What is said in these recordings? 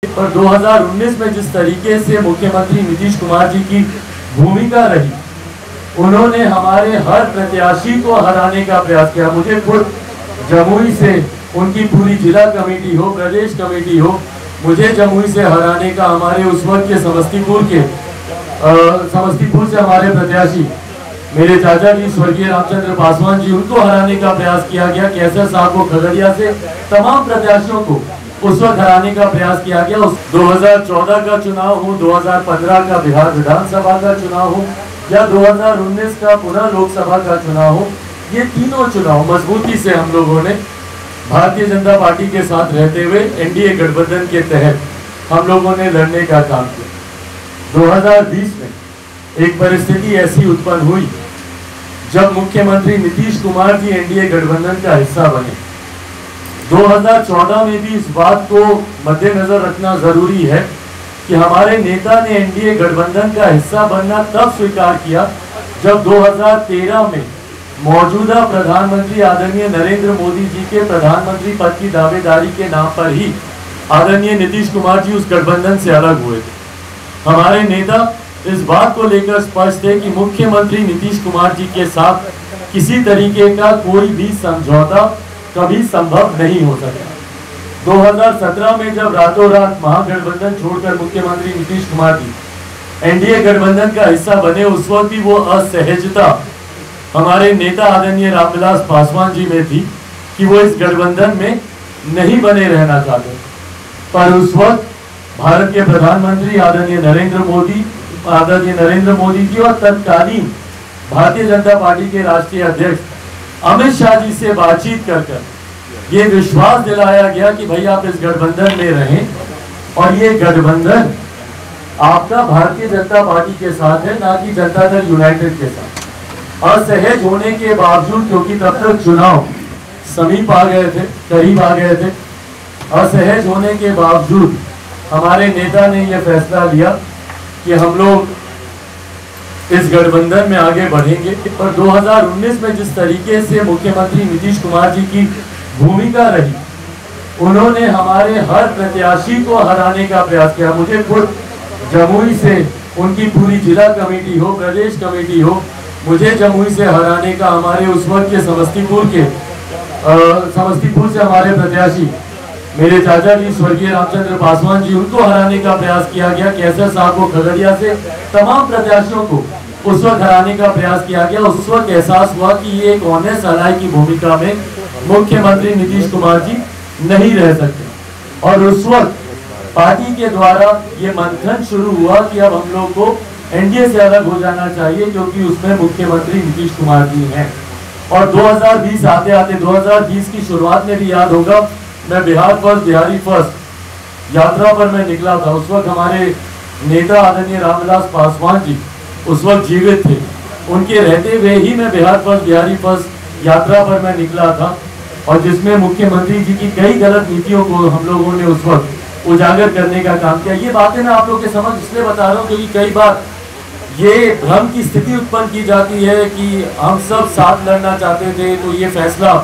पर 2019 में जिस तरीके से मुख्यमंत्री नीतीश कुमार जी की भूमिका रही, उन्होंने हमारे हर प्रत्याशी को हराने का प्रयास किया। मुझे खुद जमुई से उनकी पूरी जिला कमेटी हो, प्रदेश कमेटी हो, मुझे जमुई से हराने का, हमारे उस वक्त के समस्तीपुर से हमारे प्रत्याशी मेरे चाचा जी स्वर्गीय रामचंद्र पासवान जी, उनको हराने का प्रयास किया गया। कैसर साहब को खगड़िया से, तमाम प्रत्याशियों को उस वक्त हराने का प्रयास किया गया। 2014 का चुनाव हो, 2015 का बिहार विधानसभा का चुनाव हो या 2019 का पुनः लोकसभा का चुनाव हो, ये तीनों चुनाव मजबूती से हम लोगों ने भारतीय जनता पार्टी के साथ रहते हुए एनडीए गठबंधन के तहत हम लोगों ने लड़ने का काम किया। 2020 में एक परिस्थिति ऐसी उत्पन्न हुई जब मुख्यमंत्री नीतीश कुमार जी एनडीए गठबंधन का हिस्सा बने। 2014 में भी इस बात को मद्देनजर रखना जरूरी है कि हमारे नेता ने एनडीए गठबंधन का हिस्सा बनना तब स्वीकार किया जब 2013 में मौजूदा प्रधानमंत्री आदरणीय नरेंद्र मोदी जी के प्रधानमंत्री पद की दावेदारी के नाम पर ही आदरणीय नीतीश कुमार जी उस गठबंधन से अलग हुए थे। हमारे नेता इस बात को लेकर स्पष्ट थे कि मुख्यमंत्री नीतीश कुमार जी के साथ किसी तरीके का कोई भी समझौता कभी संभव नहीं हो सकता। 2017 में जब रातों रात महागठबंधन छोड़कर मुख्यमंत्री नीतीश कुमार जी एनडीए गठबंधन का हिस्सा बने, उस वक्त भी वो असहजता हमारे नेता आदरणीय रामविलास पासवान जी में थी कि वो इस गठबंधन में नहीं बने रहना चाहते। पर उस वक्त भारत के प्रधानमंत्री आदरणीय नरेंद्र मोदी जी और तत्कालीन भारतीय जनता पार्टी के राष्ट्रीय अध्यक्ष अमित शाह जी से बातचीत कर ये विश्वास दिलाया गया कि भाई आप इस गठबंधन में रहें और ये गठबंधन आपका भारतीय जनता पार्टी के साथ है, ना कि जनता दल यूनाइटेड के साथ। असहज होने के बावजूद, क्योंकि तब तक चुनाव समीप आ गए थे, करीब आ गए थे, असहज होने के बावजूद हमारे नेता ने यह फैसला लिया कि हम लोग इस गठबंधन में आगे बढ़ेंगे। पर 2019 में जिस तरीके से मुख्यमंत्री नीतीश कुमार जी की भूमिका रही, उन्होंने हमारे हर प्रत्याशी को हराने का प्रयास किया। मुझे खुद जमुई से उनकी पूरी जिला कमेटी हो, प्रदेश कमेटी हो, मुझे जमुई से हराने का, हमारे उस वक्त के समस्तीपुर से हमारे प्रत्याशी मेरे चाचा जी स्वर्गीय रामचंद्र पासवान जी, उनको हराने का प्रयास किया गया। कैसर साहब को खगड़िया से, तमाम प्रत्याशियों को उस वक्त हराने का प्रयास किया गया। उस वक्त एहसास हुआ कि ये एक ऑनेस्ट अलाई की भूमिका में मुख्यमंत्री नीतीश कुमार जी नहीं रह सकते। और उस वक्त पार्टी के द्वारा ये मंथन शुरू हुआ कि अब हम लोग को एनडीए से अलग हो जाना चाहिए, क्योंकि उसमें मुख्यमंत्री नीतीश कुमार जी हैं। और 2020 आते आते 2020 की शुरुआत में भी याद होगा, मैं बिहार फर्स्ट बिहारी फर्स्ट यात्रा पर मैं निकला था। उस वक्त हमारे नेता आदरणीय रामविलास पासवान जी उस वक्त जीवित थे, उनके रहते हुए ही मैं बिहार फर्स्ट बिहारी फर्स्ट यात्रा पर मैं निकला था, और जिसमें मुख्यमंत्री जी की कई गलत नीतियों को हम लोगों ने उस वक्त उजागर करने का काम किया। ये बातें मैं आप लोग के समझ इसलिए बता रहा हूँ क्योंकि कई बार ये भ्रम की स्थिति उत्पन्न की जाती है कि हम सब साथ लड़ना चाहते थे, तो ये फैसला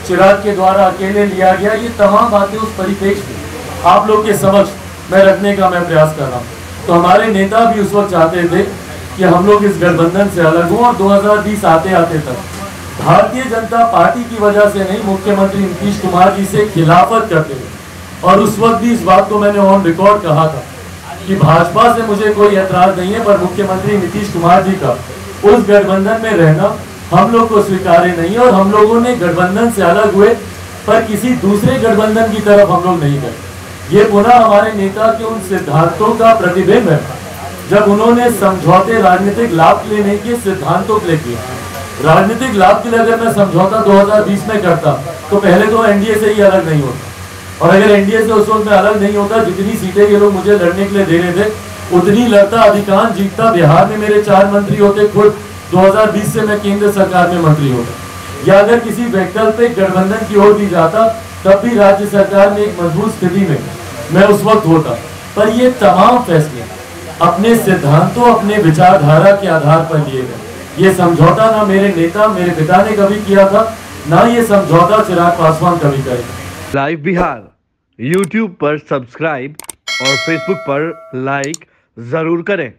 चिराग के द्वारा अकेले लिया गया। ये तमाम बातें उस परिप्रेक्ष्य में आप लोग के समक्ष मैं रखने का मैं प्रयास कर रहा हूँ। तो हमारे नेता भी उस वक्त चाहते थे कि हम लोग इस गठबंधन से अलग हों, और 2020 आते आते तक भारतीय जनता पार्टी की वजह से नहीं, मुख्यमंत्री नीतीश कुमार जी से खिलाफत करते हुए। और उस वक्त भी इस बात को मैंने ऑन रिकॉर्ड कहा था कि भाजपा से मुझे कोई ऐतराज नहीं है, पर मुख्यमंत्री नीतीश कुमार जी का उस गठबंधन में रहना हम लोग को स्वीकार्य नहीं है। और हम लोगों ने गठबंधन से अलग हुए, पर किसी दूसरे गठबंधन की तरफ हम लोग नहीं गए। ये पुनः हमारे नेता के उन सिद्धांतों का प्रतिबिंब है जब उन्होंने समझौते राजनीतिक लाभ के लिए नहीं किए, सिद्धांतों के लिए किए। राजनीतिक लाभ के लिए अगर मैं समझौता 2020 में करता तो पहले तो एनडीए से ही अलग नहीं होता, और अगर एनडीए से उस वक्त में अलग नहीं होता, जितनी सीटें ये लोग मुझे लड़ने के लिए दे रहे थे उतनी लड़ता, अधिकांश जीतता। बिहार में मेरे 4 मंत्री होते, खुद 2020 से मैं केंद्र सरकार में मंत्री होता, या अगर किसी वैकल्पिक गठबंधन की ओर भी जाता तब भी राज्य सरकार में एक मजबूत स्थिति में मैं उस वक्त होता। पर ये तमाम फैसले अपने सिद्धांतों, अपने विचारधारा के आधार पर लिए गए। ये समझौता ना मेरे नेता, मेरे पिता ने कभी किया था, ना ये समझौता चिराग पासवान कभी करेगा। लाइव बिहार YouTube पर सब्सक्राइब और फेसबुक पर लाइक जरूर करें।